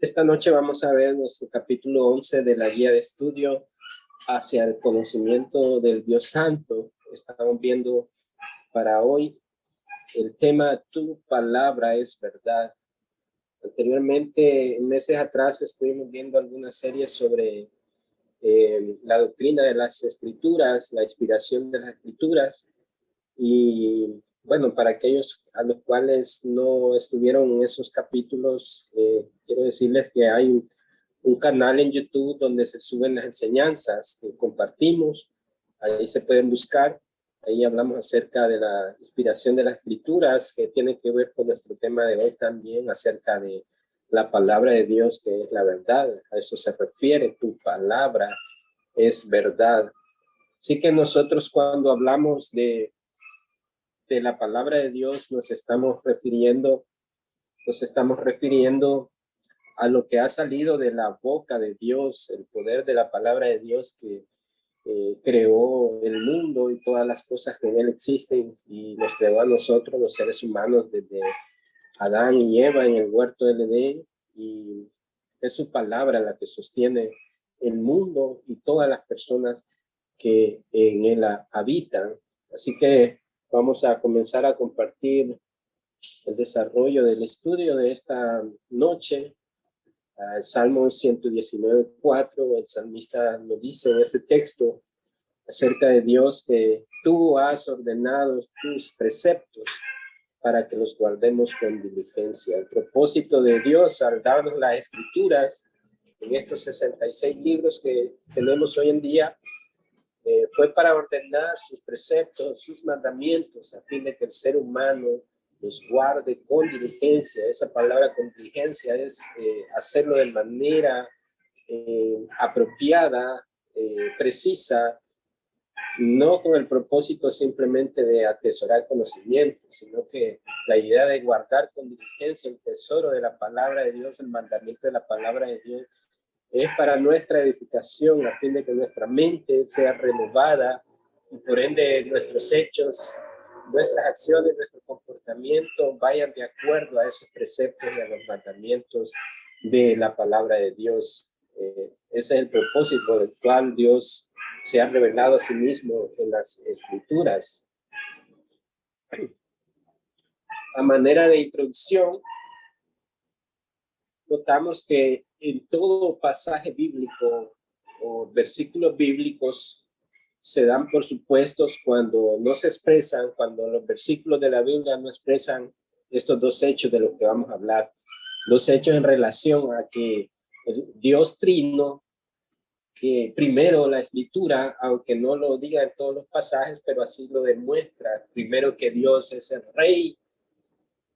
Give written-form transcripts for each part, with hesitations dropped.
Esta noche vamos a ver nuestro capítulo 11 de la guía de estudio hacia el conocimiento del Dios Santo. Estamos viendo para hoy el tema Tu palabra es verdad. Anteriormente, meses atrás, estuvimos viendo algunas series sobre la doctrina de las escrituras, la inspiración de las escrituras. Y bueno, para aquellos a los cuales no estuvieron en esos capítulos, quiero decirles que hay un canal en YouTube donde se suben las enseñanzas que compartimos. Ahí se pueden buscar. Ahí hablamos acerca de la inspiración de las escrituras, que tiene que ver con nuestro tema de hoy también, acerca de la palabra de Dios, que es la verdad. A eso se refiere, tu palabra es verdad. Así que nosotros cuando hablamos de la palabra de Dios nos estamos refiriendo a lo que ha salido de la boca de Dios, el poder de la palabra de Dios que creó el mundo y todas las cosas que en él existen y nos creó a nosotros, los seres humanos, desde Adán y Eva en el huerto del Edén, y es su palabra la que sostiene el mundo y todas las personas que en él habitan. Así que vamos a comenzar a compartir el desarrollo del estudio de esta noche. El Salmo 119:4, el salmista lo dice en este texto acerca de Dios, que tú has ordenado tus preceptos para que los guardemos con diligencia. El propósito de Dios al darnos las escrituras en estos 66 libros que tenemos hoy en día fue para ordenar sus preceptos, sus mandamientos, a fin de que el ser humano los guarde con diligencia. Esa palabra con diligencia es hacerlo de manera apropiada, precisa, no con el propósito simplemente de atesorar conocimiento, sino que la idea de guardar con diligencia el tesoro de la palabra de Dios, el mandamiento de la palabra de Dios, es para nuestra edificación, a fin de que nuestra mente sea renovada y por ende nuestros hechos, nuestras acciones, nuestro comportamiento vayan de acuerdo a esos preceptos y a los mandamientos de la palabra de Dios. Ese es el propósito por el cual Dios se ha revelado a sí mismo en las escrituras. A manera de introducción, notamos que en todo pasaje bíblico o versículos bíblicos se dan por supuestos cuando no se expresan, cuando los versículos de la Biblia no expresan estos dos hechos de los que vamos a hablar. Dos hechos en relación a que el Dios trino, que primero la escritura, aunque no lo diga en todos los pasajes, pero así lo demuestra, primero que Dios es el rey,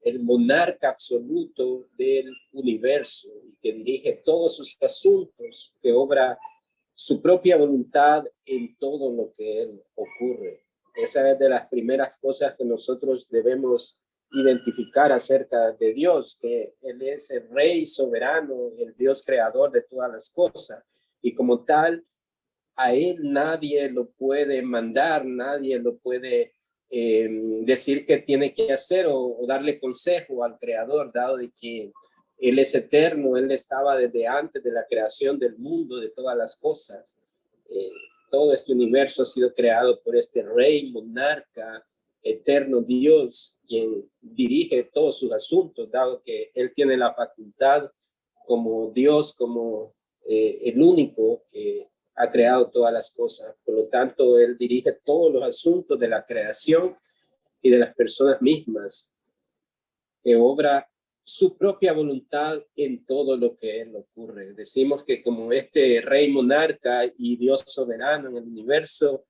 el monarca absoluto del universo, que dirige todos sus asuntos, que obra su propia voluntad en todo lo que él ocurre. Esa es de las primeras cosas que nosotros debemos identificar acerca de Dios, que él es el rey soberano, el Dios creador de todas las cosas, y como tal, a él nadie lo puede mandar, nadie lo puede decir qué tiene que hacer o darle consejo al creador, dado de que él es eterno, él estaba desde antes de la creación del mundo, de todas las cosas. Todo este universo ha sido creado por este rey, monarca, eterno Dios, quien dirige todos sus asuntos, dado que él tiene la facultad como Dios, como el único que ha creado todas las cosas. Por lo tanto, él dirige todos los asuntos de la creación y de las personas mismas, que obra su propia voluntad en todo lo que él ocurre. Decimos que como este rey monarca y Dios soberano en el universo,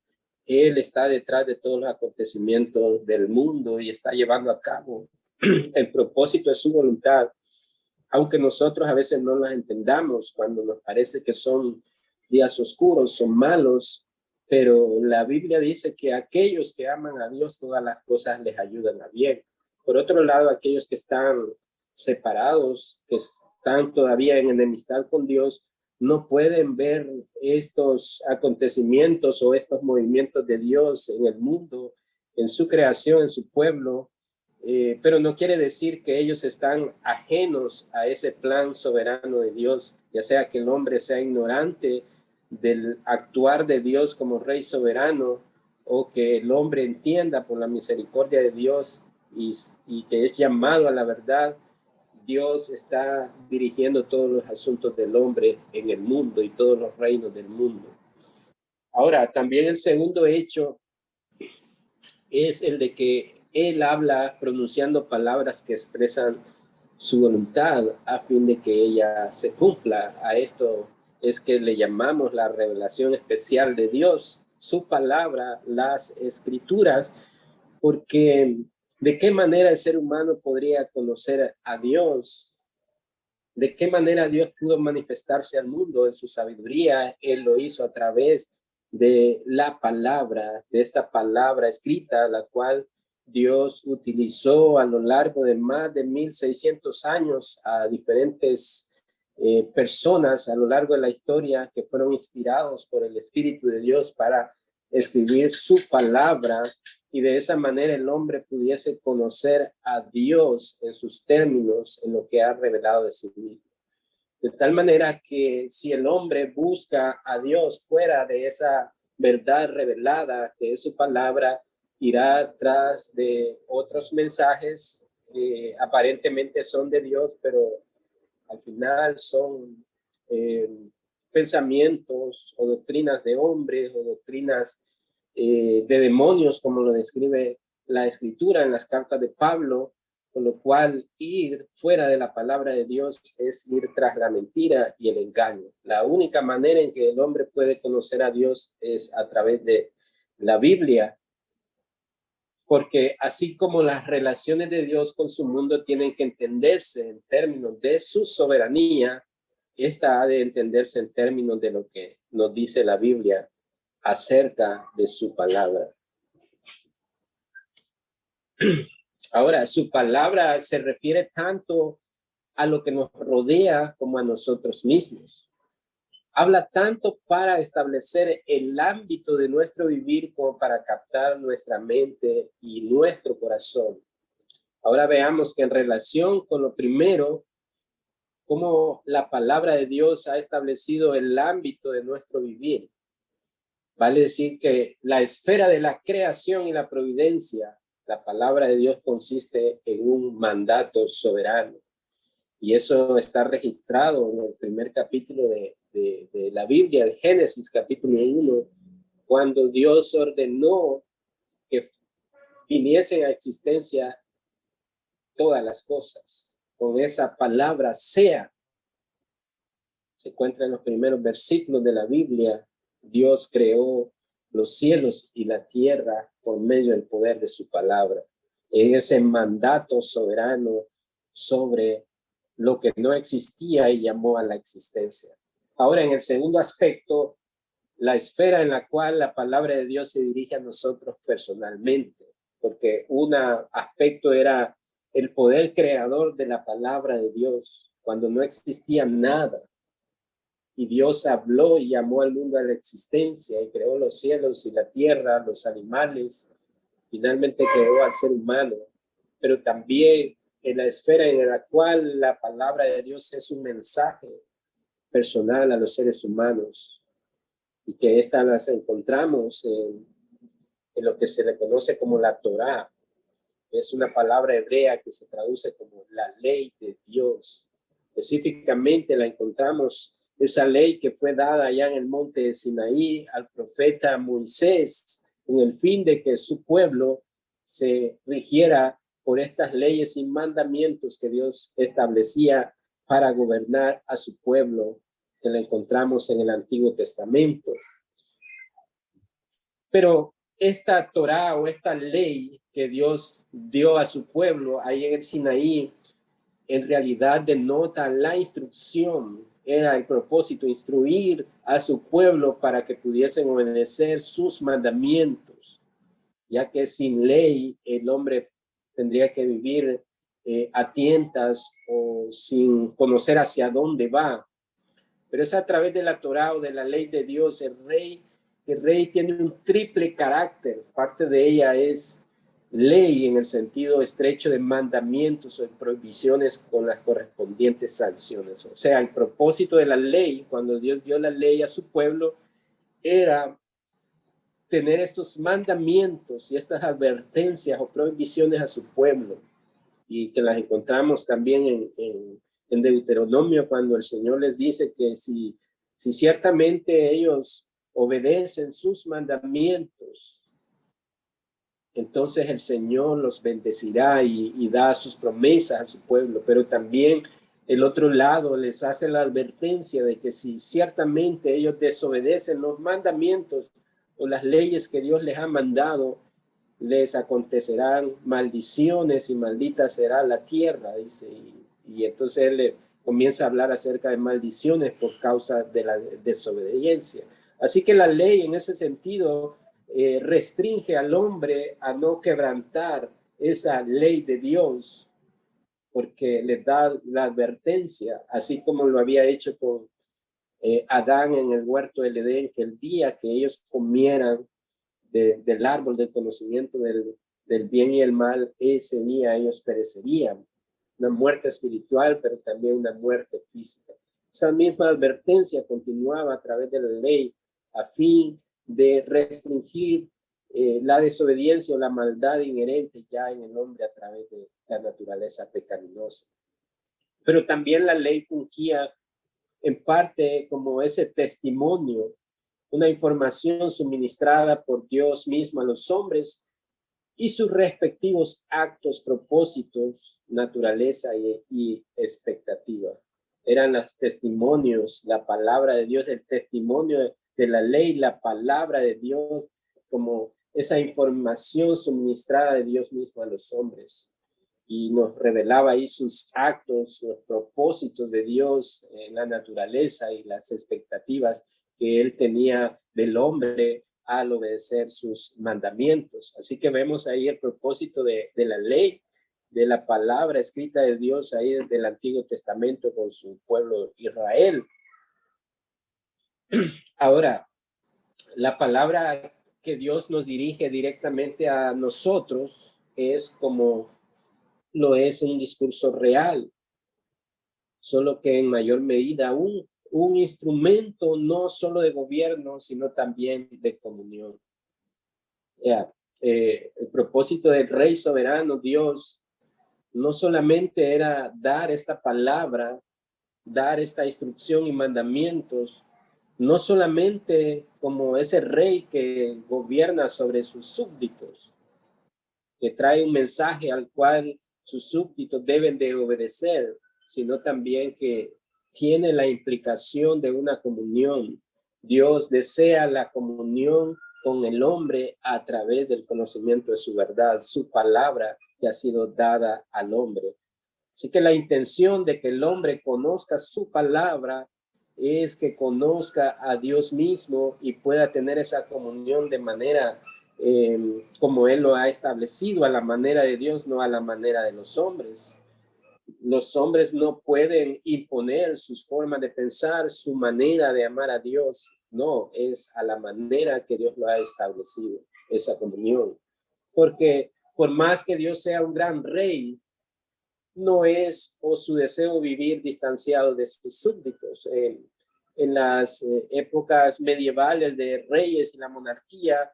él está detrás de todos los acontecimientos del mundo y está llevando a cabo el propósito de su voluntad, aunque nosotros a veces no las entendamos cuando nos parece que son días oscuros, son malos, pero la Biblia dice que aquellos que aman a Dios, todas las cosas les ayudan a bien. Por otro lado, aquellos que están separados, que están todavía en enemistad con Dios, no pueden ver estos acontecimientos o estos movimientos de Dios en el mundo, en su creación, en su pueblo, pero no quiere decir que ellos están ajenos a ese plan soberano de Dios, ya sea que el hombre sea ignorante del actuar de Dios como rey soberano, o que el hombre entienda por la misericordia de Dios y que es llamado a la verdad. Dios está dirigiendo todos los asuntos del hombre en el mundo y todos los reinos del mundo. Ahora, también el segundo hecho es el de que él habla pronunciando palabras que expresan su voluntad a fin de que ella se cumpla. A esto es que le llamamos la revelación especial de Dios, su palabra, las escrituras, porque ¿de qué manera el ser humano podría conocer a Dios? ¿De qué manera Dios pudo manifestarse al mundo en su sabiduría? Él lo hizo a través de la palabra, de esta palabra escrita, la cual Dios utilizó a lo largo de más de 1600 años a diferentes personas a lo largo de la historia que fueron inspirados por el Espíritu de Dios para escribir su palabra, y de esa manera el hombre pudiese conocer a Dios en sus términos, en lo que ha revelado de sí mismo. De tal manera que si el hombre busca a Dios fuera de esa verdad revelada, que es su palabra, irá tras de otros mensajes que aparentemente son de Dios, pero al final son eh, pensamientos o doctrinas de hombres o doctrinas de demonios, como lo describe la escritura en las cartas de Pablo, con lo cual ir fuera de la palabra de Dios es ir tras la mentira y el engaño. La única manera en que el hombre puede conocer a Dios es a través de la Biblia, porque así como las relaciones de Dios con su mundo tienen que entenderse en términos de su soberanía, esta ha de entenderse en términos de lo que nos dice la Biblia acerca de su palabra. Ahora, su palabra se refiere tanto a lo que nos rodea como a nosotros mismos. Habla tanto para establecer el ámbito de nuestro vivir como para captar nuestra mente y nuestro corazón. Ahora veamos que en relación con lo primero, cómo la palabra de Dios ha establecido el ámbito de nuestro vivir. Vale decir que la esfera de la creación y la providencia, la palabra de Dios consiste en un mandato soberano. Y eso está registrado en el primer capítulo de la Biblia, de Génesis, capítulo 1, cuando Dios ordenó que viniesen a existencia todas las cosas. Con esa palabra sea, se encuentra en los primeros versículos de la Biblia. Dios creó los cielos y la tierra por medio del poder de su palabra. En ese mandato soberano sobre lo que no existía y llamó a la existencia. Ahora, en el segundo aspecto, la esfera en la cual la palabra de Dios se dirige a nosotros personalmente, porque un aspecto era el poder creador de la palabra de Dios, cuando no existía nada. Y Dios habló y llamó al mundo a la existencia y creó los cielos y la tierra, los animales, finalmente creó al ser humano, pero también en la esfera en la cual la palabra de Dios es un mensaje personal a los seres humanos, y que esta las encontramos en lo que se le conoce como la Torá. Es una palabra hebrea que se traduce como la ley de Dios. Específicamente la encontramos, esa ley que fue dada allá en el monte de Sinaí al profeta Moisés, con el fin de que su pueblo se rigiera por estas leyes y mandamientos que Dios establecía para gobernar a su pueblo, que la encontramos en el Antiguo Testamento. Pero esta Torá o esta ley que Dios dio a su pueblo ahí en el Sinaí, en realidad denota la instrucción, era el propósito, instruir a su pueblo para que pudiesen obedecer sus mandamientos, ya que sin ley el hombre tendría que vivir a tientas o sin conocer hacia dónde va. Pero es a través de la Torá o de la ley de Dios. El rey tiene un triple carácter. Parte de ella es ley en el sentido estrecho de mandamientos o de prohibiciones con las correspondientes sanciones. O sea, el propósito de la ley, cuando Dios dio la ley a su pueblo, era tener estos mandamientos y estas advertencias o prohibiciones a su pueblo, y que las encontramos también en Deuteronomio, cuando el Señor les dice que si ciertamente ellos obedecen sus mandamientos, entonces el Señor los bendecirá y da sus promesas a su pueblo. Pero también el otro lado les hace la advertencia de que si ciertamente ellos desobedecen los mandamientos o las leyes que Dios les ha mandado, les acontecerán maldiciones y maldita será la tierra, dice. Y entonces él le comienza a hablar acerca de maldiciones por causa de la desobediencia. Así que la ley en ese sentido restringe al hombre a no quebrantar esa ley de Dios, porque le da la advertencia, así como lo había hecho con Adán en el huerto del Edén, que el día que ellos comieran del árbol del conocimiento del bien y el mal, ese día ellos perecerían. Una muerte espiritual, pero también una muerte física. Esa misma advertencia continuaba a través de la ley a fin de restringir la desobediencia o la maldad inherente ya en el hombre a través de la naturaleza pecaminosa. Pero también la ley fungía en parte como ese testimonio, una información suministrada por Dios mismo a los hombres y sus respectivos actos, propósitos, naturaleza y expectativa. Eran los testimonios, la palabra de Dios, el testimonio de la ley, la palabra de Dios, como esa información suministrada de Dios mismo a los hombres. Y nos revelaba ahí sus actos, los propósitos de Dios en la naturaleza y las expectativas que él tenía del hombre al obedecer sus mandamientos. Así que vemos ahí el propósito de la ley, de la palabra escrita de Dios ahí del Antiguo Testamento con su pueblo Israel. Ahora, la palabra que Dios nos dirige directamente a nosotros es como lo es un discurso real, solo que en mayor medida un instrumento no solo de gobierno, sino también de comunión. El propósito del Rey soberano, Dios, no solamente era dar esta palabra, dar esta instrucción y mandamientos, no solamente como ese rey que gobierna sobre sus súbditos, que trae un mensaje al cual sus súbditos deben de obedecer, sino también que tiene la implicación de una comunión. Dios desea la comunión con el hombre a través del conocimiento de su verdad, su palabra que ha sido dada al hombre. Así que la intención de que el hombre conozca su palabra es que conozca a Dios mismo y pueda tener esa comunión de manera como él lo ha establecido, a la manera de Dios, no a la manera de los hombres. Los hombres no pueden imponer sus formas de pensar, su manera de amar a Dios. No, es a la manera que Dios lo ha establecido, esa comunión. Porque por más que Dios sea un gran rey, no es o su deseo vivir distanciado de sus súbditos. En las épocas medievales de reyes y la monarquía,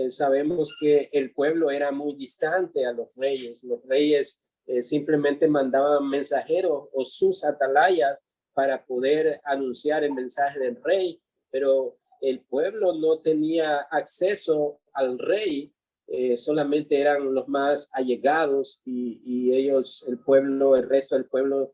sabemos que el pueblo era muy distante a los reyes. Los reyes simplemente mandaban mensajeros o sus atalayas para poder anunciar el mensaje del rey, pero el pueblo no tenía acceso al rey, solamente eran los más allegados y ellos, el pueblo, el resto del pueblo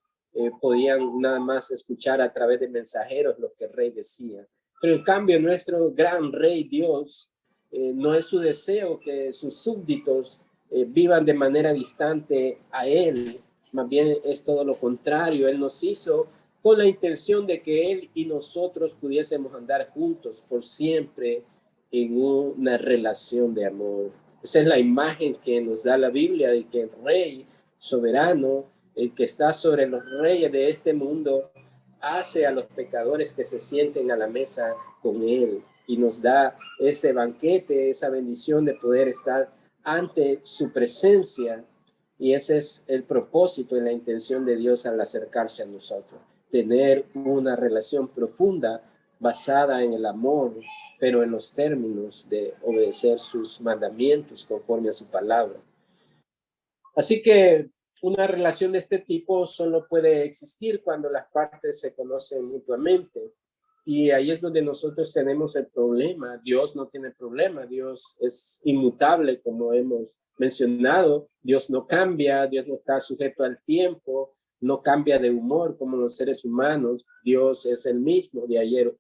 podían nada más escuchar a través de mensajeros lo que el rey decía. Pero en cambio nuestro gran rey Dios, no es su deseo que sus súbditos vivan de manera distante a él, más bien es todo lo contrario. Él nos hizo con la intención de que él y nosotros pudiésemos andar juntos por siempre en una relación de amor. Esa es la imagen que nos da la Biblia de que el rey soberano, el que está sobre los reyes de este mundo, hace a los pecadores que se sienten a la mesa con él y nos da ese banquete, esa bendición de poder estar ante su presencia. Y ese es el propósito y la intención de Dios al acercarse a nosotros. Tener una relación profunda basada en el amor, pero en los términos de obedecer sus mandamientos conforme a su palabra. Así que una relación de este tipo solo puede existir cuando las partes se conocen mutuamente. Y ahí es donde nosotros tenemos el problema. Dios no tiene problema. Dios es inmutable, como hemos mencionado. Dios no cambia. Dios no está sujeto al tiempo. No cambia de humor como los seres humanos. Dios es el mismo de ayer,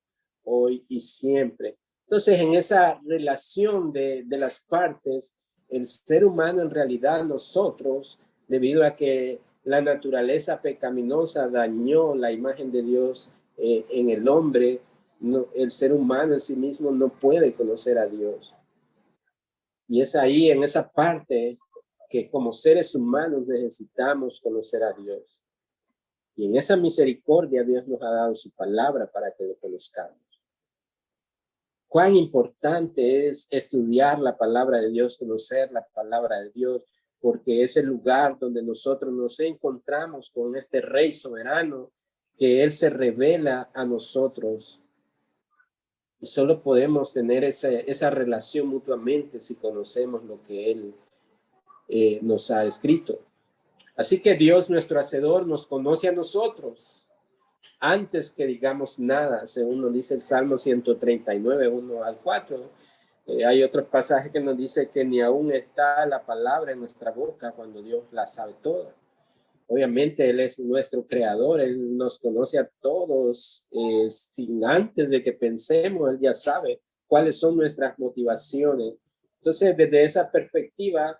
hoy y siempre. Entonces, en esa relación de las partes, el ser humano en realidad nosotros, debido a que la naturaleza pecaminosa dañó la imagen de Dios en el hombre, no, el ser humano en sí mismo no puede conocer a Dios. Y es ahí, en esa parte, que como seres humanos necesitamos conocer a Dios. Y en esa misericordia Dios nos ha dado su palabra para que lo conozcamos. Cuán importante es estudiar la palabra de Dios, conocer la palabra de Dios, porque es el lugar donde nosotros nos encontramos con este Rey soberano, que Él se revela a nosotros. Y solo podemos tener esa relación mutuamente si conocemos lo que Él nos ha escrito. Así que Dios, nuestro Hacedor, nos conoce a nosotros antes que digamos nada, según nos dice el Salmo 139, 1 al 4. Hay otros pasajes que nos dice que ni aún está la palabra en nuestra boca cuando Dios la sabe toda. Obviamente Él es nuestro creador, Él nos conoce a todos, sin antes de que pensemos, Él ya sabe cuáles son nuestras motivaciones. Entonces, desde esa perspectiva,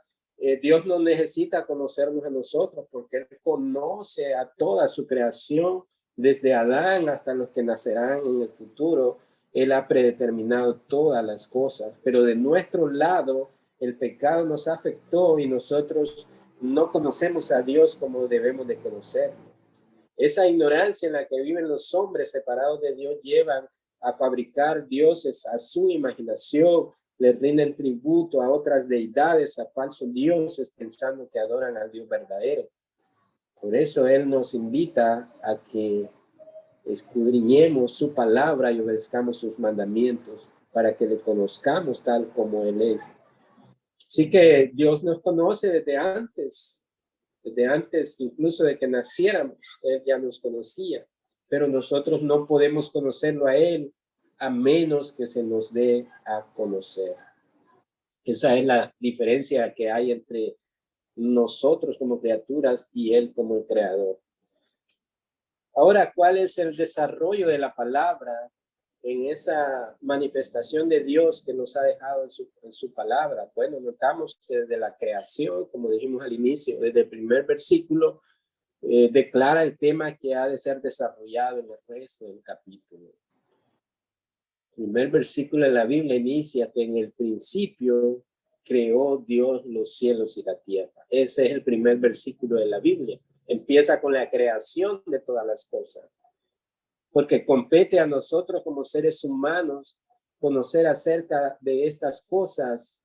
Dios no necesita conocernos a nosotros porque Él conoce a toda su creación, desde Adán hasta los que nacerán en el futuro. Él ha predeterminado todas las cosas, pero de nuestro lado, el pecado nos afectó y nosotros no conocemos a Dios como debemos de conocer. Esa ignorancia en la que viven los hombres separados de Dios llevan a fabricar dioses a su imaginación, le rinden tributo a otras deidades, a falsos dioses, pensando que adoran al Dios verdadero. Por eso Él nos invita a que escudriñemos su palabra y obedezcamos sus mandamientos para que le conozcamos tal como Él es. Así que Dios nos conoce desde antes incluso de que naciéramos. Él ya nos conocía, pero nosotros no podemos conocerlo a Él a menos que se nos dé a conocer. Esa es la diferencia que hay entre nosotros como criaturas y Él como el creador. Ahora, ¿cuál es el desarrollo de la palabra en esa manifestación de Dios que nos ha dejado en su palabra? Bueno, notamos que desde la creación, como dijimos al inicio, desde el primer versículo, declara el tema que ha de ser desarrollado en el resto del capítulo. El primer versículo de la Biblia inicia que en el principio creó Dios los cielos y la tierra. Ese es el primer versículo de la Biblia. Empieza con la creación de todas las cosas. Porque compete a nosotros como seres humanos conocer acerca de estas cosas.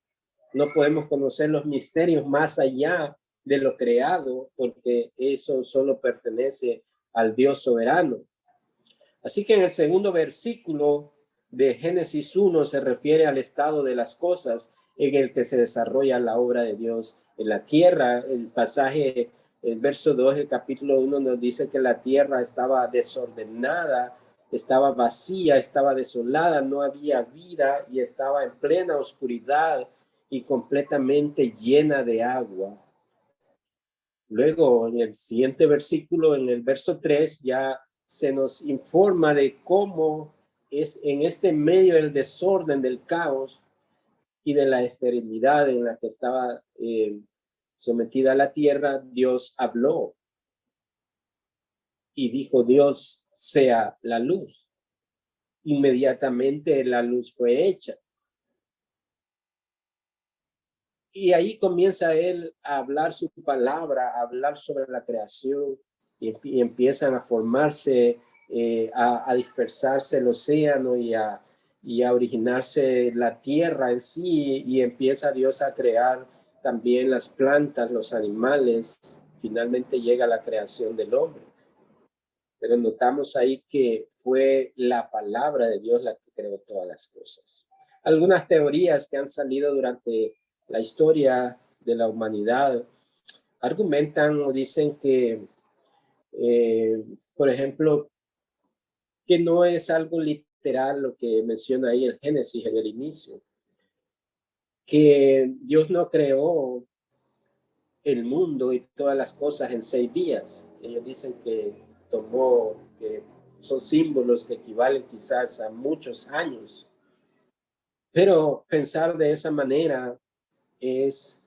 No podemos conocer los misterios más allá de lo creado, porque eso solo pertenece al Dios soberano. Así que en el segundo versículo de Génesis 1 se refiere al estado de las cosas en el que se desarrolla la obra de Dios en la tierra. El pasaje, el verso 2 del capítulo 1 nos dice que la tierra estaba desordenada, estaba vacía, estaba desolada, no había vida y estaba en plena oscuridad y completamente llena de agua. Luego, en el siguiente versículo, en el verso 3, ya se nos informa de cómo es en este medio del desorden, del caos y de la esterilidad en la que estaba sometida la tierra, Dios habló y dijo: Dios, sea la luz. Inmediatamente la luz fue hecha. Y ahí comienza él a hablar su palabra, a hablar sobre la creación, y empiezan a formarse, a dispersarse el océano y a originarse la tierra en sí, y empieza Dios a crear también las plantas, los animales, finalmente llega la creación del hombre. Pero notamos ahí que fue la palabra de Dios la que creó todas las cosas. Algunas teorías que han salido durante la historia de la humanidad argumentan o dicen que, por ejemplo, que no es algo literal lo que menciona ahí el Génesis en el inicio, que Dios no creó el mundo y todas las cosas en 6 días. Ellos dicen que que son símbolos que equivalen quizás a muchos años. Pero pensar de esa manera es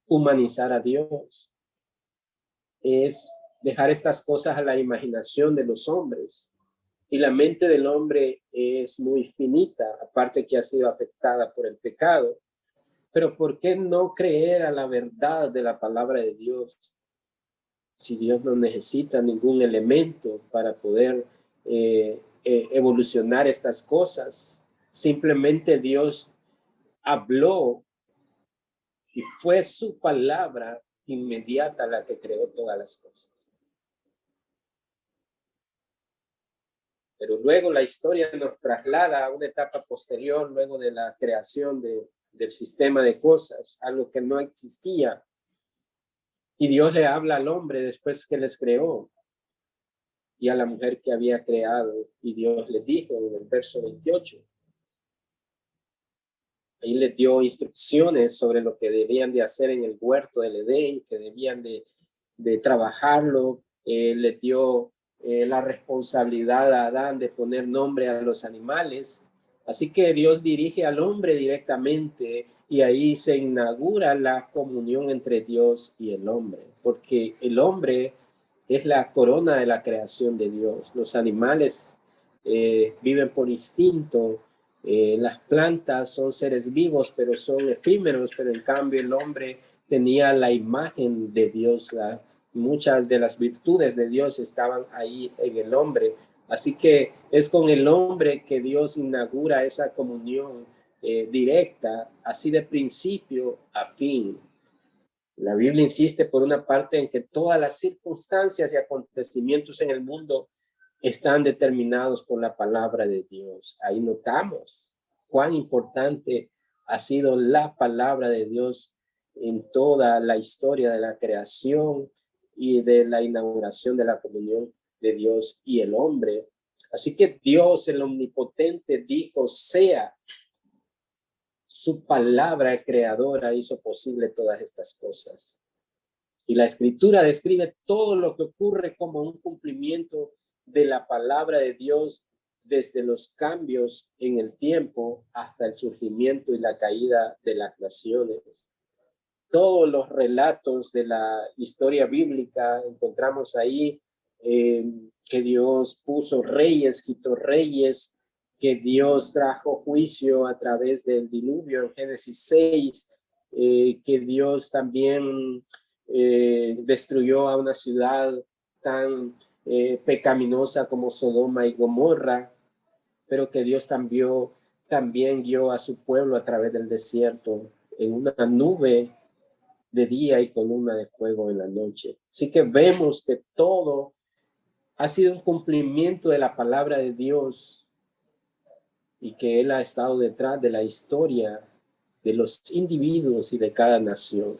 humanizar a Dios, es dejar estas cosas a la imaginación de los hombres. Y la mente del hombre es muy finita, aparte que ha sido afectada por el pecado. Pero ¿por qué no creer a la verdad de la palabra de Dios? Si Dios no necesita ningún elemento para poder evolucionar estas cosas, simplemente Dios habló y fue su palabra inmediata la que creó todas las cosas. Pero luego la historia nos traslada a una etapa posterior, luego de la creación del sistema de cosas, algo que no existía. Y Dios le habla al hombre después que les creó y a la mujer que había creado. Y Dios les dijo en el verso 28, ahí les dio instrucciones sobre lo que debían de hacer en el huerto del Edén, que debían de trabajarlo. Les dio la responsabilidad a Adán de poner nombre a los animales. Así que Dios dirige al hombre directamente y ahí se inaugura la comunión entre Dios y el hombre, porque el hombre es la corona de la creación de Dios. Los animales viven por instinto, las plantas son seres vivos, pero son efímeros, pero en cambio el hombre tenía la imagen de Dios. Muchas de las virtudes de Dios estaban ahí en el hombre. Así que es con el hombre que Dios inaugura esa comunión directa, así de principio a fin. La Biblia insiste por una parte en que todas las circunstancias y acontecimientos en el mundo están determinados por la palabra de Dios. Ahí notamos cuán importante ha sido la palabra de Dios en toda la historia de la creación y de la inauguración de la comunión de Dios y el hombre. Así que Dios, el omnipotente, dijo, sea. Su palabra creadora hizo posible todas estas cosas. Y la escritura describe todo lo que ocurre como un cumplimiento de la palabra de Dios desde los cambios en el tiempo hasta el surgimiento y la caída de las naciones. Todos los relatos de la historia bíblica encontramos ahí que Dios puso reyes, quitó reyes, que Dios trajo juicio a través del diluvio en Génesis 6, que Dios también destruyó a una ciudad tan pecaminosa como Sodoma y Gomorra, pero que Dios también guió a su pueblo a través del desierto en una nube de día y columna de fuego en la noche. Así que vemos que todo ha sido un cumplimiento de la palabra de Dios y que Él ha estado detrás de la historia de los individuos y de cada nación,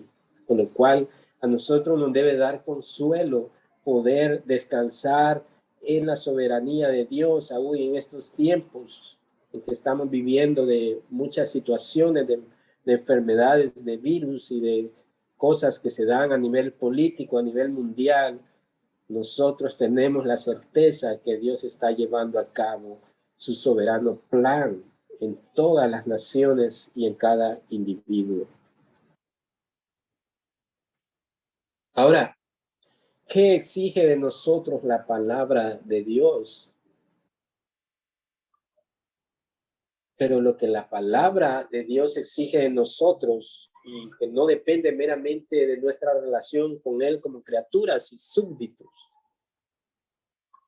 con lo cual a nosotros nos debe dar consuelo poder descansar en la soberanía de Dios, aún en estos tiempos en que estamos viviendo de muchas situaciones de enfermedades, de virus y de cosas que se dan a nivel político, a nivel mundial. Nosotros tenemos la certeza que Dios está llevando a cabo su soberano plan en todas las naciones y en cada individuo. Ahora, ¿qué exige de nosotros la palabra de Dios? Pero lo que la palabra de Dios exige de nosotros y que no depende meramente de nuestra relación con Él como criaturas y súbditos.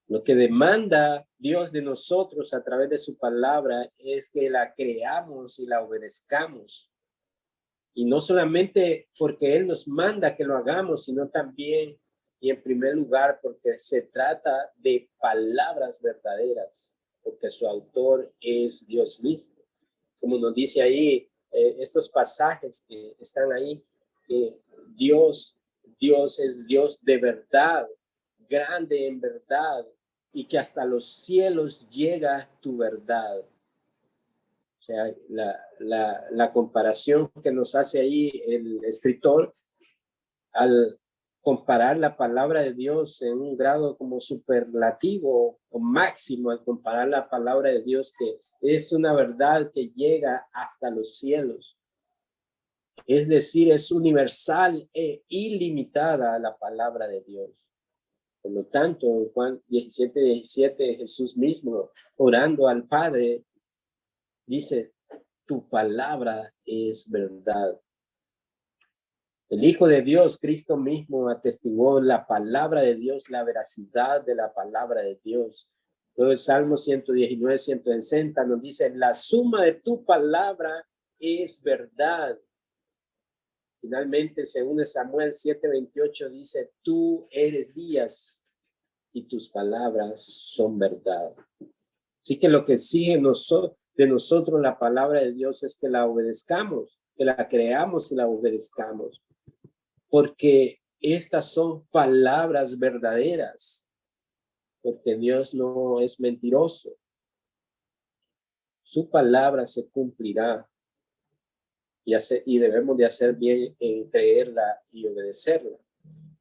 Lo que demanda Dios de nosotros a través de su palabra es que la creamos y la obedezcamos. Y no solamente porque Él nos manda que lo hagamos, sino también y en primer lugar porque se trata de palabras verdaderas, porque su autor es Dios mismo. Como nos dice ahí, estos pasajes que están ahí, Dios es Dios de verdad, grande en verdad, y que hasta los cielos llega tu verdad. O sea, la comparación que nos hace ahí el escritor al comparar la palabra de Dios en un grado como superlativo o máximo, al comparar la palabra de Dios que es una verdad que llega hasta los cielos. Es decir, es universal e ilimitada la palabra de Dios. Por lo tanto, en Juan 17:17, Jesús mismo, orando al Padre, dice, tu palabra es verdad. El Hijo de Dios, Cristo mismo, atestiguó la palabra de Dios, la veracidad de la palabra de Dios. Luego el Salmo 119, 160 nos dice, la suma de tu palabra es verdad. Finalmente, según Samuel 7:28, dice, tú eres días y tus palabras son verdad. Así que lo que exige de nosotros la palabra de Dios es que la obedezcamos, que la creamos y la obedezcamos. Porque estas son palabras verdaderas, porque Dios no es mentiroso. Su palabra se cumplirá y debemos de hacer bien en creerla y obedecerla.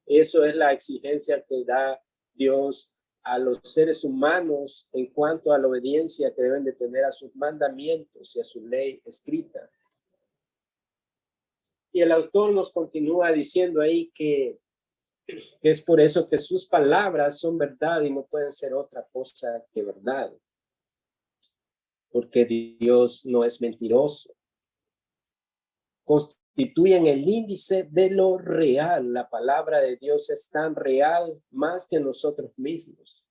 Eso es la exigencia que da Dios a los seres humanos en cuanto a la obediencia que deben de tener a sus mandamientos y a su ley escrita. Y el autor nos continúa diciendo ahí que es por eso que sus palabras son verdad y no pueden ser otra cosa que verdad. Porque Dios no es mentiroso. Constituyen el índice de lo real. La palabra de Dios es tan real más que nosotros mismos.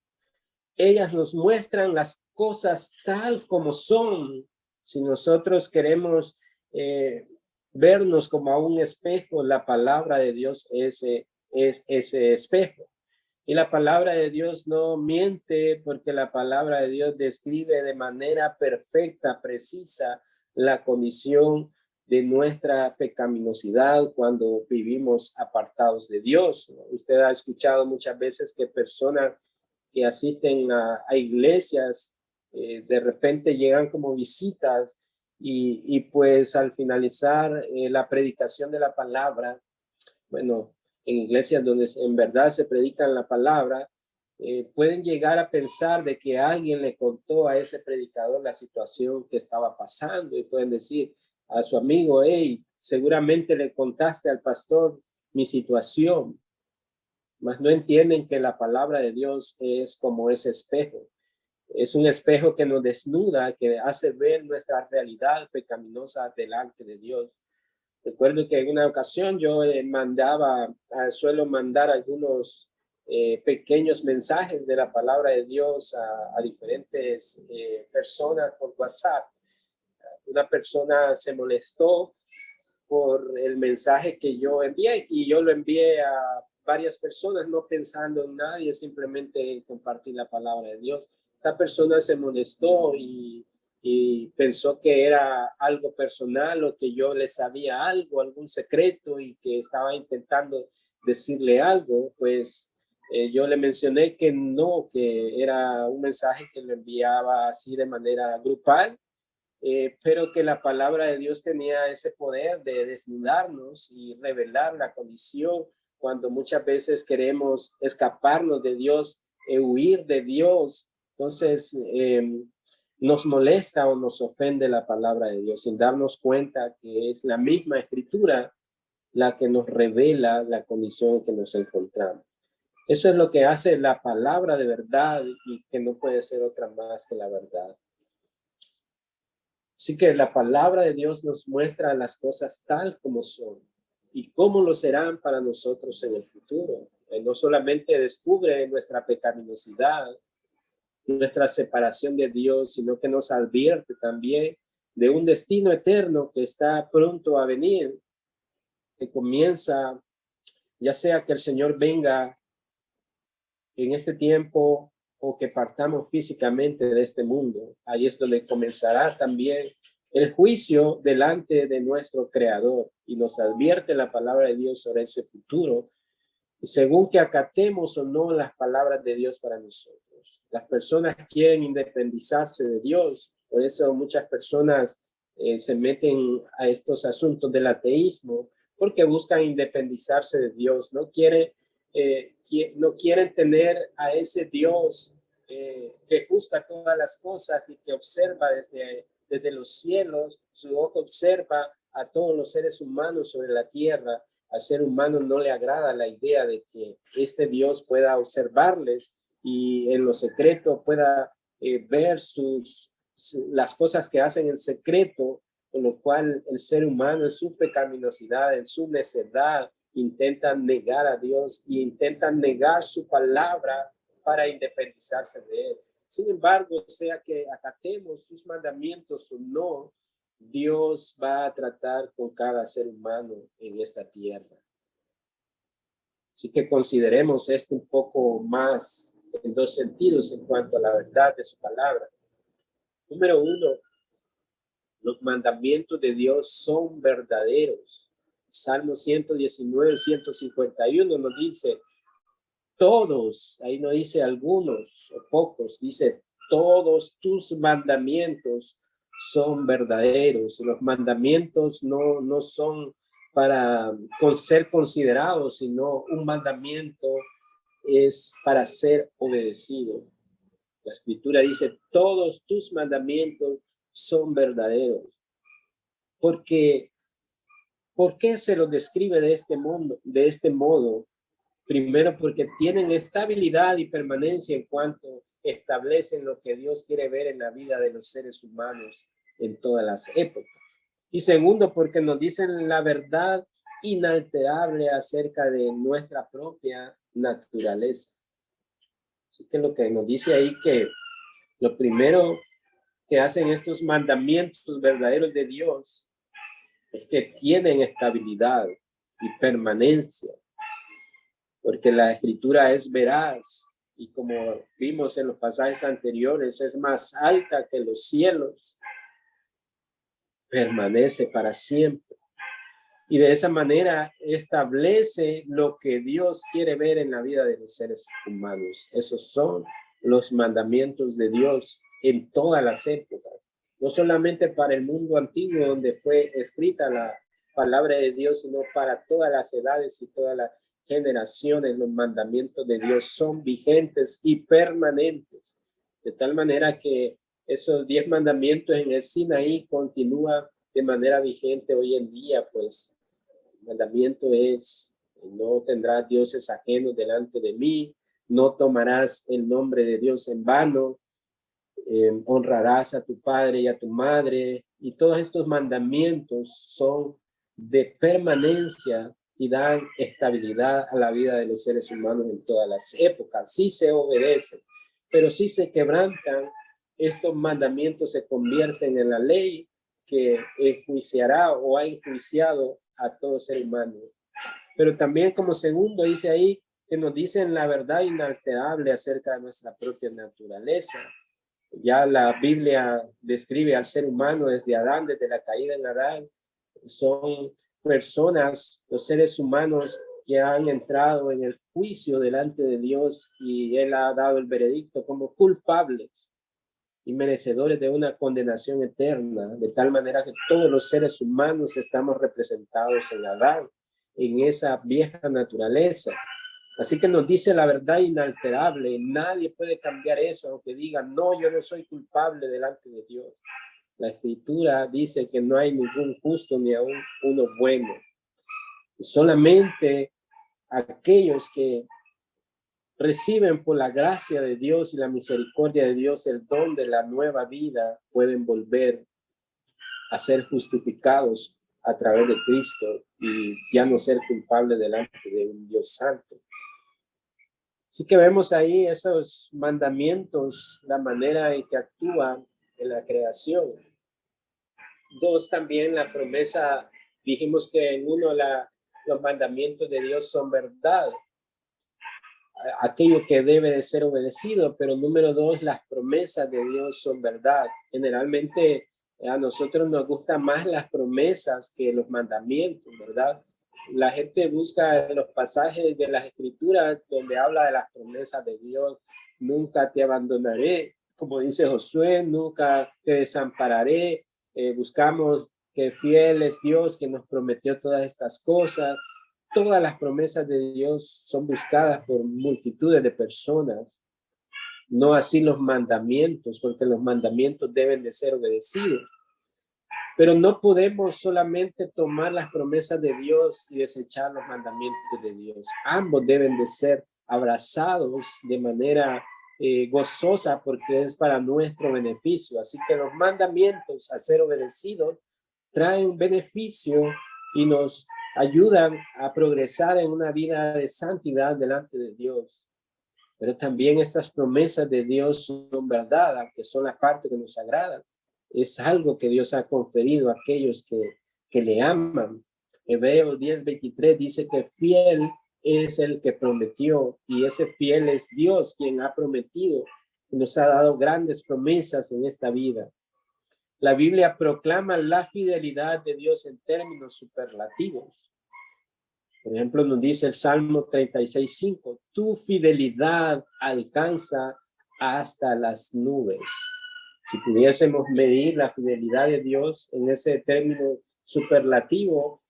Ellas nos muestran las cosas tal como son. Si nosotros queremos vernos como a un espejo, la palabra de Dios es ese espejo. Y la palabra de Dios no miente porque la palabra de Dios describe de manera perfecta, precisa, la condición de nuestra pecaminosidad cuando vivimos apartados de Dios. Usted ha escuchado muchas veces que personas que asisten a iglesias de repente llegan como visitas y pues al finalizar la predicación de la palabra, bueno, en iglesias donde en verdad se predican la palabra, pueden llegar a pensar de que alguien le contó a ese predicador la situación que estaba pasando y pueden decir a su amigo, hey, seguramente le contaste al pastor mi situación, mas no entienden que la palabra de Dios es como ese espejo. Es un espejo que nos desnuda, que hace ver nuestra realidad pecaminosa delante de Dios. Recuerdo que en una ocasión yo suelo mandar algunos pequeños mensajes de la palabra de Dios a diferentes personas por WhatsApp. Una persona se molestó por el mensaje que yo envié y yo lo envié a varias personas, no pensando en nadie, simplemente en compartir la palabra de Dios. Esta persona se molestó y pensó que era algo personal o que yo le sabía algo, algún secreto y que estaba intentando decirle algo, pues yo le mencioné que no, que era un mensaje que le enviaba así de manera grupal, pero que la palabra de Dios tenía ese poder de desnudarnos y revelar la condición cuando muchas veces queremos escaparnos de Dios, huir de Dios. Entonces, nos molesta o nos ofende la palabra de Dios sin darnos cuenta que es la misma escritura la que nos revela la condición en que nos encontramos. Eso es lo que hace la palabra de verdad y que no puede ser otra más que la verdad. Así que la palabra de Dios nos muestra las cosas tal como son y cómo lo serán para nosotros en el futuro. No solamente descubre nuestra pecaminosidad, nuestra separación de Dios, sino que nos advierte también de un destino eterno que está pronto a venir que comienza, ya sea que el Señor venga en este tiempo o que partamos físicamente de este mundo. Ahí es donde comenzará también el juicio delante de nuestro Creador, y nos advierte la palabra de Dios sobre ese futuro, según que acatemos o no las palabras de Dios para nosotros. Las personas quieren independizarse de Dios, por eso muchas personas se meten a estos asuntos del ateísmo, porque buscan independizarse de Dios, no quieren tener a ese Dios que juzga todas las cosas y que observa desde los cielos. Su ojo observa a todos los seres humanos sobre la tierra. Al ser humano no le agrada la idea de que este Dios pueda observarles y en lo secreto pueda ver las cosas que hacen en secreto, con lo cual el ser humano en su pecaminosidad, en su necedad, intentan negar a Dios y intentan negar su palabra para independizarse de él. Sin embargo, sea que acatemos sus mandamientos o no, Dios va a tratar con cada ser humano en esta tierra. Así que consideremos esto un poco más en dos sentidos en cuanto a la verdad de su palabra. Número uno, los mandamientos de Dios son verdaderos. Salmo 119, 151 nos dice, todos, ahí no dice algunos o pocos, dice, todos tus mandamientos son verdaderos. Los mandamientos no son para ser considerados, sino un mandamiento es para ser obedecido. La escritura dice, todos tus mandamientos son verdaderos. Porque, ¿por qué se los describe de este modo? Primero, porque tienen estabilidad y permanencia en cuanto establecen lo que Dios quiere ver en la vida de los seres humanos en todas las épocas. Y segundo, porque nos dicen la verdad inalterable acerca de nuestra propia naturaleza. Así que lo que nos dice ahí que lo primero que hacen estos mandamientos verdaderos de Dios es que tienen estabilidad y permanencia, porque la escritura es veraz y, como vimos en los pasajes anteriores, es más alta que los cielos, permanece para siempre. Y de esa manera establece lo que Dios quiere ver en la vida de los seres humanos. Esos son los mandamientos de Dios en todas las épocas, no solamente para el mundo antiguo donde fue escrita la palabra de Dios, sino para todas las edades y todas las generaciones. Los mandamientos de Dios son vigentes y permanentes, de tal manera que esos 10 mandamientos en el Sinaí continúan de manera vigente hoy en día. Pues el mandamiento es: no tendrás dioses ajenos delante de mí, no tomarás el nombre de Dios en vano, honrarás a tu padre y a tu madre. Y todos estos mandamientos son de permanencia y dan estabilidad a la vida de los seres humanos en todas las épocas. Sí se obedecen, pero si se quebrantan, estos mandamientos se convierten en la ley que enjuiciará o ha enjuiciado a todo ser humano. Pero también, como segundo, dice ahí que nos dicen la verdad inalterable acerca de nuestra propia naturaleza. Ya la Biblia describe al ser humano desde Adán, desde la caída en Adán. Son personas, los seres humanos, que han entrado en el juicio delante de Dios, y Él ha dado el veredicto como culpables y merecedores de una condenación eterna, de tal manera que todos los seres humanos estamos representados en Adán, en esa vieja naturaleza. Así que nos dice la verdad inalterable. Nadie puede cambiar eso, aunque digan, no, yo no soy culpable delante de Dios. La escritura dice que no hay ningún justo ni aún uno bueno. Solamente aquellos que reciben por la gracia de Dios y la misericordia de Dios el don de la nueva vida pueden volver a ser justificados a través de Cristo y ya no ser culpables delante de un Dios santo. Así que vemos ahí esos mandamientos, la manera en que actúa en la creación. Dos, también la promesa. Dijimos que en uno los mandamientos de Dios son verdad, aquello que debe de ser obedecido, pero número dos, las promesas de Dios son verdad. Generalmente a nosotros nos gustan más las promesas que los mandamientos, ¿verdad? La gente busca los pasajes de las escrituras donde habla de las promesas de Dios. Nunca te abandonaré, como dice Josué, nunca te desampararé. Buscamos que fiel es Dios que nos prometió todas estas cosas. Todas las promesas de Dios son buscadas por multitudes de personas, no así los mandamientos, porque los mandamientos deben de ser obedecidos. Pero no podemos solamente tomar las promesas de Dios y desechar los mandamientos de Dios. Ambos deben de ser abrazados de manera gozosa porque es para nuestro beneficio. Así que los mandamientos a ser obedecidos traen beneficio y nos ayudan a progresar en una vida de santidad delante de Dios. Pero también estas promesas de Dios son verdad, aunque son la parte que nos agrada. Es algo que Dios ha conferido a aquellos que le aman. Hebreos 10:23 dice que fiel es el que prometió y ese fiel es Dios quien ha prometido y nos ha dado grandes promesas en esta vida. La Biblia proclama la fidelidad de Dios en términos superlativos. Por ejemplo, nos dice el Salmo 36:5, tu fidelidad alcanza hasta las nubes. Si pudiésemos medir la fidelidad de Dios en ese término superlativo,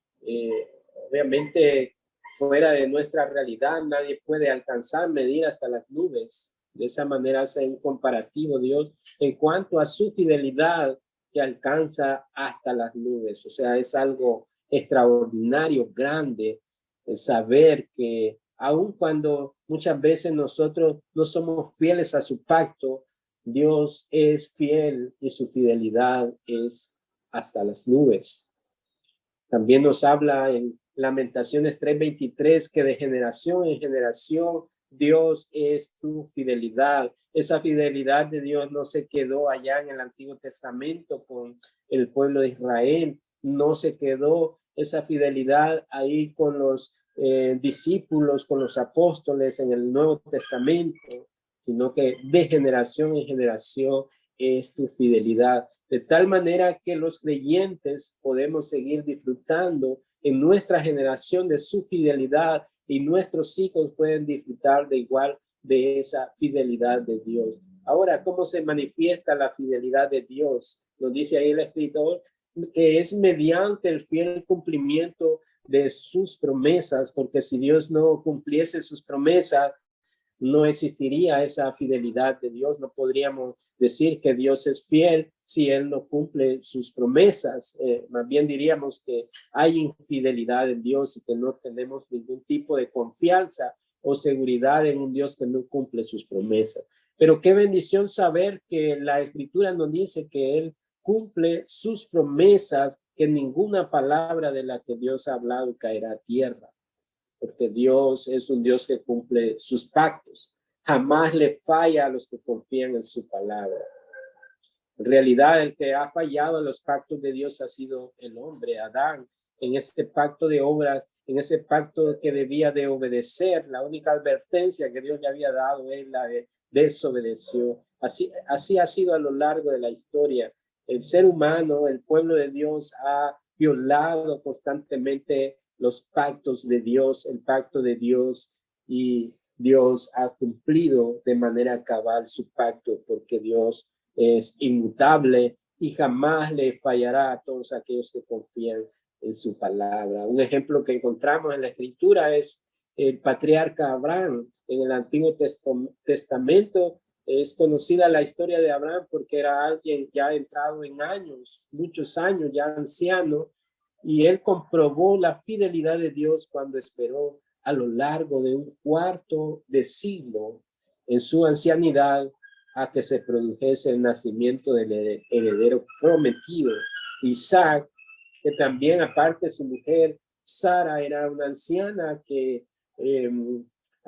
obviamente fuera de nuestra realidad nadie puede alcanzar, medir hasta las nubes. De esa manera hace un comparativo Dios en cuanto a su fidelidad que alcanza hasta las nubes. O sea, es algo extraordinario, grande, el saber que aun cuando muchas veces nosotros no somos fieles a su pacto, Dios es fiel y su fidelidad es hasta las nubes. También nos habla en Lamentaciones 3:23 que de generación en generación Dios es tu fidelidad. Esa fidelidad de Dios no se quedó allá en el Antiguo Testamento con el pueblo de Israel, no se quedó esa fidelidad ahí con los discípulos, con los apóstoles en el Nuevo Testamento, sino que de generación en generación es tu fidelidad. De tal manera que los creyentes podemos seguir disfrutando en nuestra generación de su fidelidad y nuestros hijos pueden disfrutar de igual de esa fidelidad de Dios. Ahora, ¿cómo se manifiesta la fidelidad de Dios? Nos dice ahí el escritor que es mediante el fiel cumplimiento de sus promesas, porque si Dios no cumpliese sus promesas, no existiría esa fidelidad de Dios. No podríamos decir que Dios es fiel si Él no cumple sus promesas. Más bien diríamos que hay infidelidad en Dios y que no tenemos ningún tipo de confianza o seguridad en un Dios que no cumple sus promesas. Pero qué bendición saber que la Escritura nos dice que Él cumple sus promesas, que ninguna palabra de la que Dios ha hablado caerá a tierra. Porque Dios es un Dios que cumple sus pactos. Jamás le falla a los que confían en su palabra. En realidad, el que ha fallado a los pactos de Dios ha sido el hombre, Adán, en ese pacto de obras, en ese pacto que debía de obedecer. La única advertencia que Dios le había dado, él la desobedeció. Así ha sido a lo largo de la historia. El ser humano, el pueblo de Dios, ha violado constantemente los pactos de Dios, el pacto de Dios, y Dios ha cumplido de manera cabal su pacto porque Dios es inmutable y jamás le fallará a todos aquellos que confían en su palabra. Un ejemplo que encontramos en la Escritura es el patriarca Abraham. En el Antiguo Testamento es conocida la historia de Abraham porque era alguien ya entrado en años, muchos años, ya anciano, y él comprobó la fidelidad de Dios cuando esperó a lo largo de un cuarto de siglo en su ancianidad a que se produjese el nacimiento del heredero prometido, Isaac, que también aparte su mujer Sara era una anciana que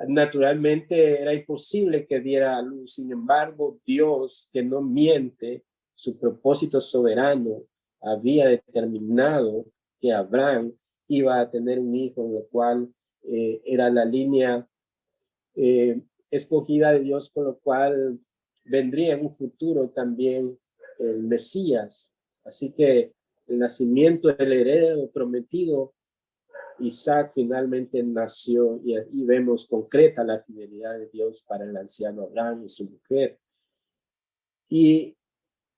naturalmente era imposible que diera a luz. Sin embargo, Dios, que no miente, su propósito soberano había determinado que Abraham iba a tener un hijo, lo cual era la línea escogida de Dios, por lo cual vendría en un futuro también el Mesías. Así que el nacimiento del heredero prometido, Isaac, finalmente nació, y vemos concreta la fidelidad de Dios para el anciano Abraham y su mujer. Y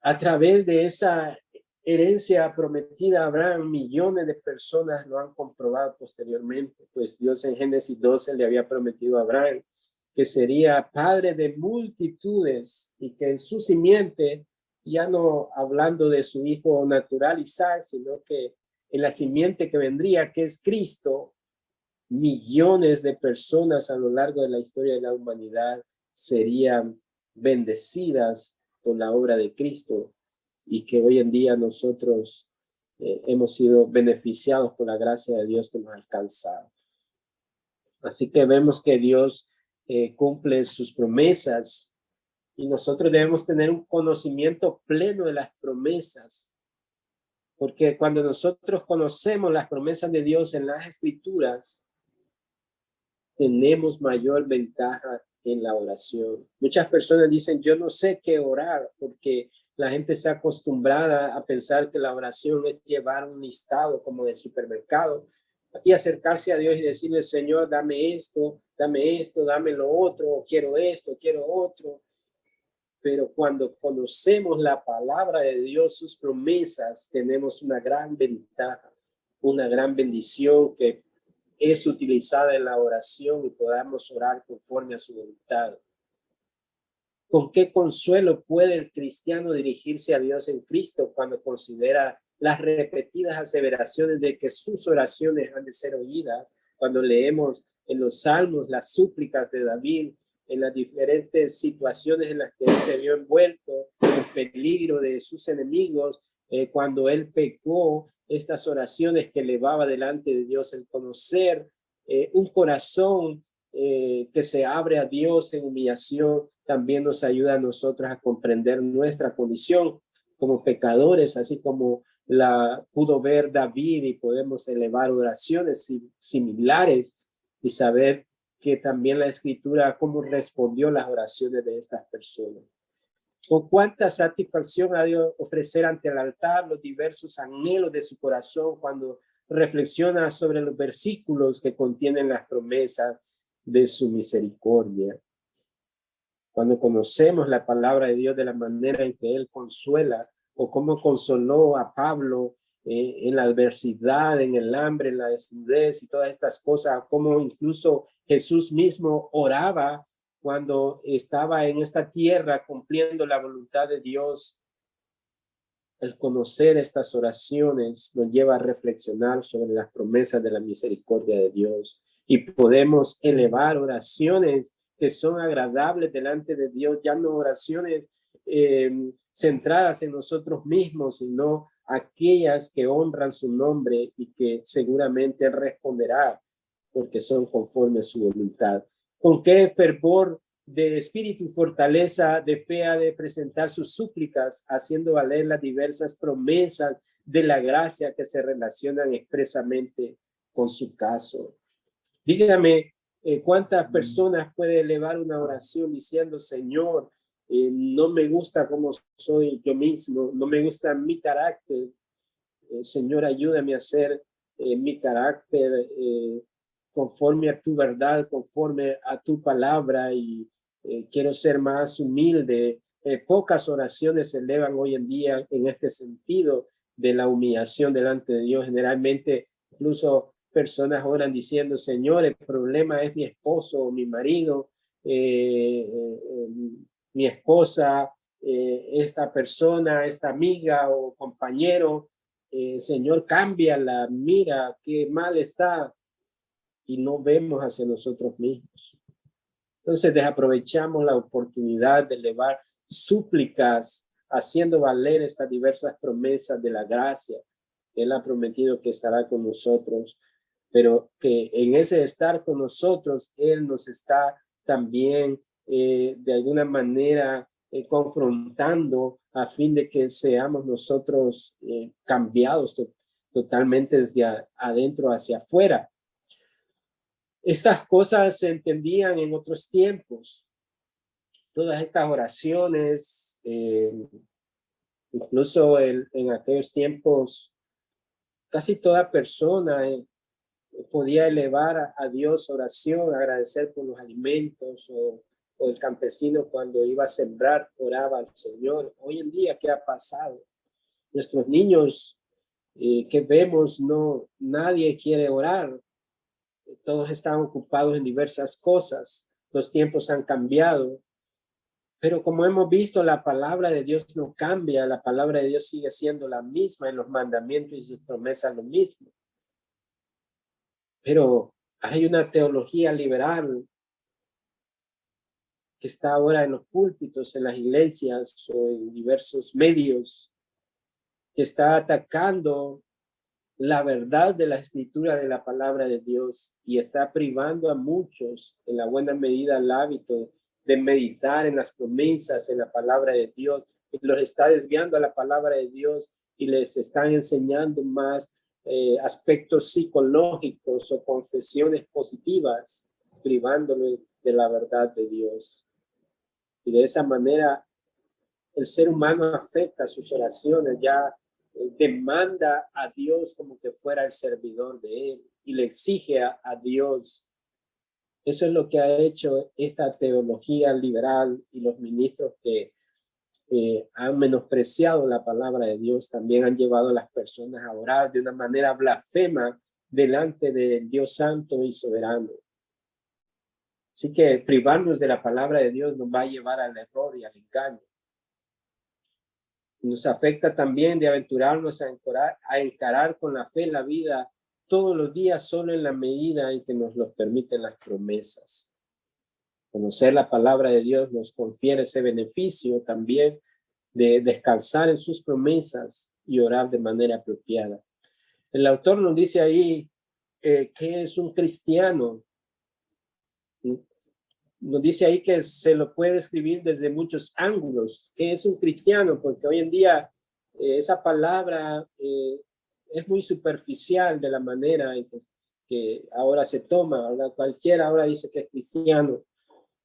a través de esa herencia prometida a Abraham, millones de personas lo han comprobado posteriormente, pues Dios en Génesis 12 le había prometido a Abraham que sería padre de multitudes y que en su simiente, ya no hablando de su hijo natural Isaac, sino que en la simiente que vendría, que es Cristo, millones de personas a lo largo de la historia de la humanidad serían bendecidas por la obra de Cristo, y que hoy en día nosotros hemos sido beneficiados por la gracia de Dios que nos ha alcanzado. Así que vemos que Dios cumple sus promesas, y nosotros debemos tener un conocimiento pleno de las promesas, porque cuando nosotros conocemos las promesas de Dios en las Escrituras, tenemos mayor ventaja en la oración. Muchas personas dicen, yo no sé qué orar, porque la gente está acostumbrada a pensar que la oración es llevar un listado como del supermercado y acercarse a Dios y decirle, Señor, dame esto, dame lo otro, quiero esto, quiero otro. Pero cuando conocemos la palabra de Dios, sus promesas, tenemos una gran ventaja, una gran bendición que es utilizada en la oración, y podamos orar conforme a su voluntad. ¿Con qué consuelo puede el cristiano dirigirse a Dios en Cristo cuando considera las repetidas aseveraciones de que sus oraciones han de ser oídas? Cuando leemos en los salmos las súplicas de David en las diferentes situaciones en las que él se vio envuelto, el peligro de sus enemigos, cuando él pecó, estas oraciones que elevaba delante de Dios, el conocer un corazón que se abre a Dios en humillación, también nos ayuda a nosotros a comprender nuestra condición como pecadores, así como la pudo ver David, y podemos elevar oraciones similares y saber que también la Escritura cómo respondió las oraciones de estas personas. Con cuánta satisfacción ha de ofrecer ante el altar los diversos anhelos de su corazón cuando reflexiona sobre los versículos que contienen las promesas de su misericordia. Cuando conocemos la palabra de Dios de la manera en que Él consuela, o cómo consoló a Pablo en la adversidad, en el hambre, en la desnudez y todas estas cosas, como incluso Jesús mismo oraba cuando estaba en esta tierra cumpliendo la voluntad de Dios. El conocer estas oraciones nos lleva a reflexionar sobre las promesas de la misericordia de Dios, y podemos elevar oraciones que son agradables delante de Dios, ya no oraciones centradas en nosotros mismos, sino aquellas que honran su nombre y que seguramente responderá porque son conforme a su voluntad. ¿Con qué fervor de espíritu y fortaleza de fe ha de presentar sus súplicas, haciendo valer las diversas promesas de la gracia que se relacionan expresamente con su caso? Dígame, ¿cuántas personas puede elevar una oración diciendo, Señor, no me gusta cómo soy yo mismo, no me gusta mi carácter, Señor, ayúdame a hacer mi carácter conforme a tu verdad, conforme a tu palabra, y quiero ser más humilde. Pocas oraciones se elevan hoy en día en este sentido de la humillación delante de Dios. Generalmente, incluso personas oran diciendo, Señor, el problema es mi esposo o mi marido, mi esposa, esta persona, esta amiga o compañero. Señor, cámbiala, mira qué mal está, y no vemos hacia nosotros mismos. Entonces desaprovechamos la oportunidad de elevar súplicas, haciendo valer estas diversas promesas de la gracia que Él ha prometido que estará con nosotros, pero que en ese estar con nosotros, Él nos está también de alguna manera confrontando a fin de que seamos nosotros cambiados totalmente desde adentro hacia afuera. Estas cosas se entendían en otros tiempos. Todas estas oraciones, incluso en aquellos tiempos, casi toda persona podía elevar a Dios oración, agradecer por los alimentos, o el campesino cuando iba a sembrar oraba al Señor. Hoy en día, ¿qué ha pasado? Nuestros niños que vemos, nadie quiere orar. Todos están ocupados en diversas cosas. Los tiempos han cambiado. Pero como hemos visto, la palabra de Dios no cambia. La palabra de Dios sigue siendo la misma, en los mandamientos y sus promesas lo mismo. Pero hay una teología liberal que está ahora en los púlpitos, en las iglesias o en diversos medios, que está atacando la verdad de la escritura de la palabra de Dios y está privando a muchos en la buena medida el hábito de meditar en las promesas, en la palabra de Dios, y los está desviando a la palabra de Dios y les están enseñando más aspectos psicológicos o confesiones positivas, privándole de la verdad de Dios. Y de esa manera el ser humano afecta sus oraciones, ya demanda a Dios como que fuera el servidor de él y le exige a Dios. Eso es lo que ha hecho esta teología liberal y los ministros que han menospreciado la palabra de Dios también han llevado a las personas a orar de una manera blasfema delante del Dios santo y soberano. Así que privarnos de la palabra de Dios nos va a llevar al error y al engaño. Nos afecta también de aventurarnos a encarar con la fe la vida todos los días solo en la medida en que nos lo permiten las promesas. Conocer la palabra de Dios nos confiere ese beneficio también de descansar en sus promesas y orar de manera apropiada. El autor nos dice ahí que es un cristiano. Nos dice ahí que se lo puede escribir desde muchos ángulos. ¿Qué es un cristiano? Porque hoy en día esa palabra es muy superficial de la manera en que ahora se toma, ¿verdad? Cualquiera ahora dice que es cristiano,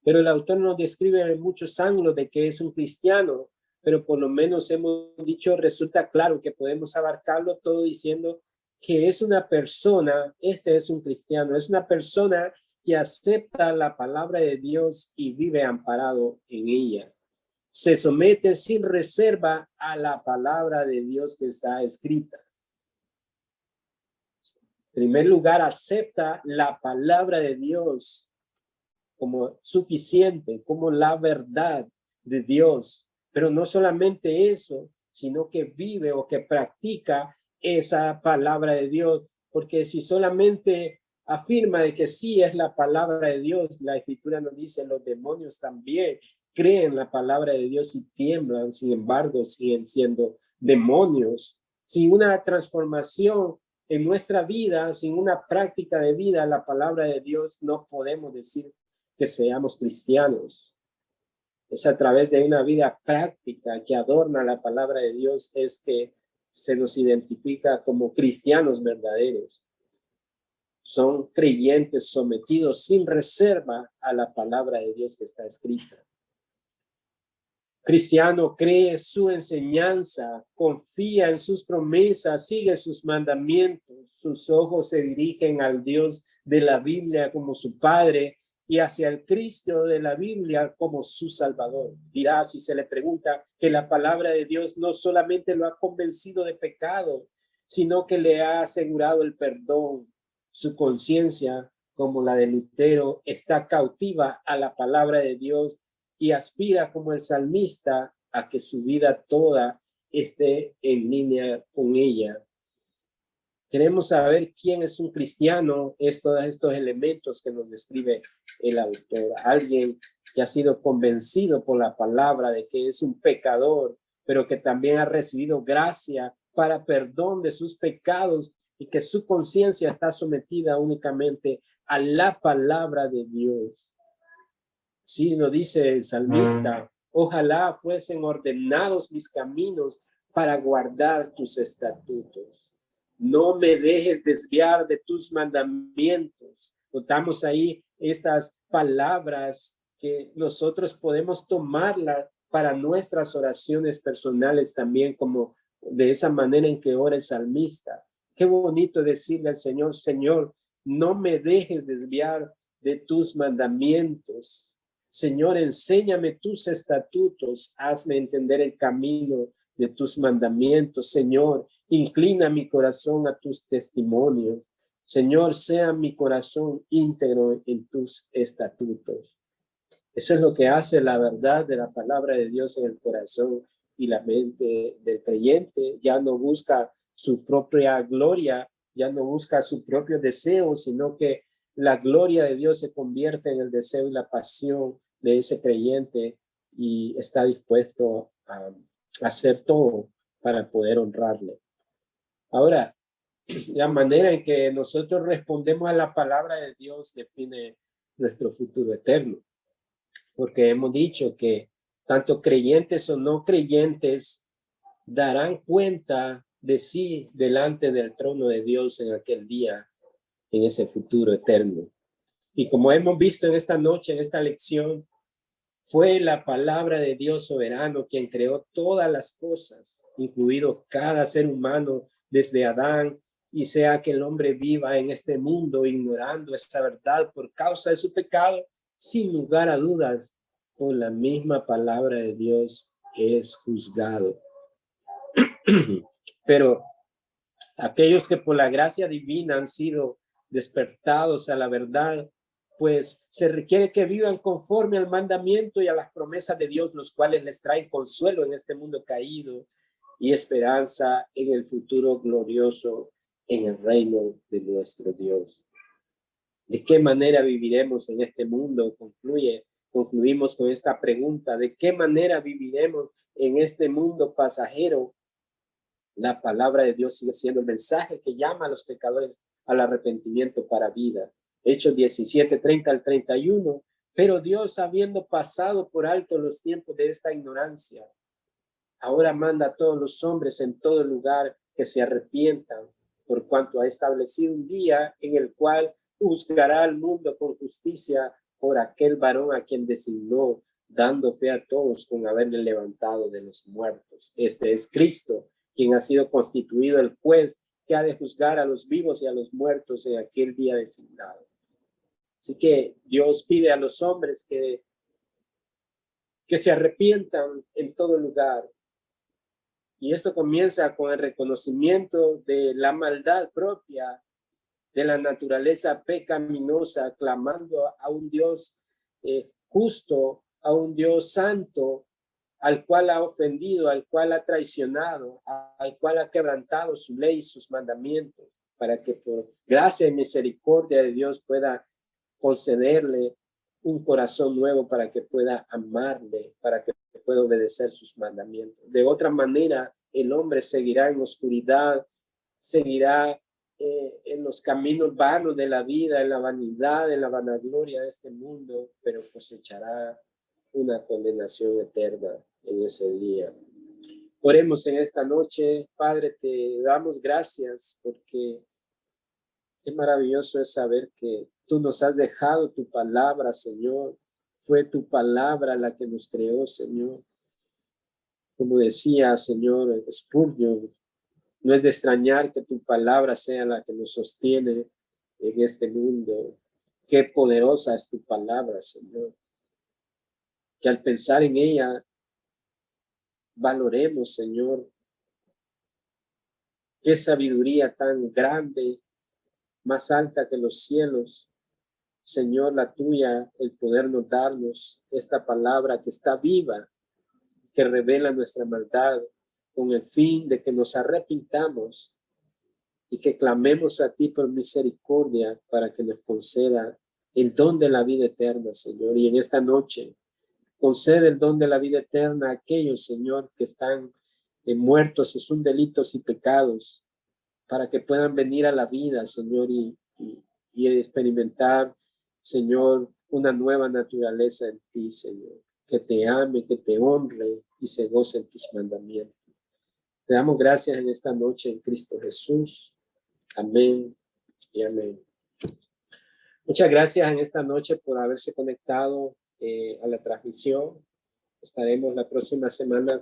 pero el autor nos describe en muchos ángulos de qué es un cristiano, pero por lo menos hemos dicho, resulta claro que podemos abarcarlo todo diciendo que es una persona, este es un cristiano, es una persona que acepta la palabra de Dios y vive amparado en ella. Se somete sin reserva a la palabra de Dios que está escrita. En primer lugar, acepta la palabra de Dios como suficiente, como la verdad de Dios. Pero no solamente eso, sino que vive o que practica esa palabra de Dios. Porque si solamente afirma de que sí es la palabra de Dios, la escritura nos dice, los demonios también creen la palabra de Dios y tiemblan, sin embargo siguen siendo demonios. Sin una transformación en nuestra vida, sin una práctica de vida, la palabra de Dios, no podemos decir que seamos cristianos. Es a través de una vida práctica que adorna la palabra de Dios es que se nos identifica como cristianos verdaderos. Son creyentes sometidos sin reserva a la palabra de Dios que está escrita. Cristiano cree su enseñanza, confía en sus promesas, sigue sus mandamientos, sus ojos se dirigen al Dios de la Biblia como su Padre y hacia el Cristo de la Biblia como su Salvador. Dirá si se le pregunta que la palabra de Dios no solamente lo ha convencido de pecado, sino que le ha asegurado el perdón. Su conciencia, como la de Lutero, está cautiva a la palabra de Dios y aspira como el salmista a que su vida toda esté en línea con ella. Queremos saber quién es un cristiano, es todos estos elementos que nos describe el autor. Alguien que ha sido convencido por la palabra de que es un pecador, pero que también ha recibido gracia para perdón de sus pecados y que su conciencia está sometida únicamente a la palabra de Dios. Sí, nos dice el salmista, ojalá fuesen ordenados mis caminos para guardar tus estatutos. no me dejes desviar de tus mandamientos. Notamos ahí estas palabras que nosotros podemos tomarlas para nuestras oraciones personales también, como de esa manera en que ora el salmista. Qué bonito decirle al Señor, Señor, no me dejes desviar de tus mandamientos. Señor, enséñame tus estatutos, hazme entender el camino de tus mandamientos. Señor, inclina mi corazón a tus testimonios. Señor, sea mi corazón íntegro en tus estatutos. Eso es lo que hace la verdad de la palabra de Dios en el corazón y la mente del creyente. Ya no busca su propia gloria, ya no busca su propio deseo, sino que la gloria de Dios se convierte en el deseo y la pasión de ese creyente y está dispuesto a hacer todo para poder honrarle. Ahora, la manera en que nosotros respondemos a la palabra de Dios define nuestro futuro eterno, porque hemos dicho que tanto creyentes o no creyentes darán cuenta de sí delante del trono de Dios en aquel día, en ese futuro eterno. Y como hemos visto en esta noche, en esta lección, fue la palabra de Dios soberano quien creó todas las cosas, incluido cada ser humano desde Adán, y sea que el hombre viva en este mundo ignorando esa verdad por causa de su pecado, sin lugar a dudas, por la misma palabra de Dios es juzgado. Pero aquellos que por la gracia divina han sido despertados a la verdad, pues se requiere que vivan conforme al mandamiento y a las promesas de Dios, los cuales les traen consuelo en este mundo caído y esperanza en el futuro glorioso en el reino de nuestro Dios. ¿De qué manera viviremos en este mundo? Concluimos con esta pregunta: ¿de qué manera viviremos en este mundo pasajero? La palabra de Dios sigue siendo el mensaje que llama a los pecadores al arrepentimiento para vida. Hechos 17, 30 al 31. Pero Dios, habiendo pasado por alto los tiempos de esta ignorancia, ahora manda a todos los hombres en todo lugar que se arrepientan, por cuanto ha establecido un día en el cual juzgará al mundo con justicia por aquel varón a quien designó, dando fe a todos con haberle levantado de los muertos. Este es Cristo, quien ha sido constituido el juez que ha de juzgar a los vivos y a los muertos en aquel día designado. Así que Dios pide a los hombres que se arrepientan en todo lugar. Y esto comienza con el reconocimiento de la maldad propia, de la naturaleza pecaminosa, clamando a un Dios justo, a un Dios santo, al cual ha ofendido, al cual ha traicionado, al cual ha quebrantado su ley y sus mandamientos, para que por gracia y misericordia de Dios pueda concederle un corazón nuevo para que pueda amarle, para que pueda obedecer sus mandamientos. De otra manera, el hombre seguirá en oscuridad, seguirá en los caminos vanos de la vida, en la vanidad, en la vanagloria de este mundo, pero cosechará una condenación eterna en ese día. Oremos en esta noche. Padre, te damos gracias porque qué maravilloso es saber que tú nos has dejado tu palabra, Señor. Fue tu palabra la que nos creó, Señor. Como decía, Señor Spurgeon, no es de extrañar que tu palabra sea la que nos sostiene en este mundo. Qué poderosa es tu palabra, Señor. Que al pensar en ella, valoremos, Señor, qué sabiduría tan grande, más alta que los cielos, Señor, la tuya, el podernos darnos esta palabra que está viva, que revela nuestra maldad, con el fin de que nos arrepintamos y que clamemos a ti por misericordia para que nos conceda el don de la vida eterna, Señor. Y en esta noche, concede el don de la vida eterna a aquellos, Señor, que están muertos en sus delitos y pecados, para que puedan venir a la vida, Señor, y experimentar, Señor, una nueva naturaleza en ti, Señor, que te ame, que te honre y se goce en tus mandamientos. Te damos gracias en esta noche en Cristo Jesús. Amén y amén. Muchas gracias en esta noche por haberse conectado a la transmisión. Estaremos la próxima semana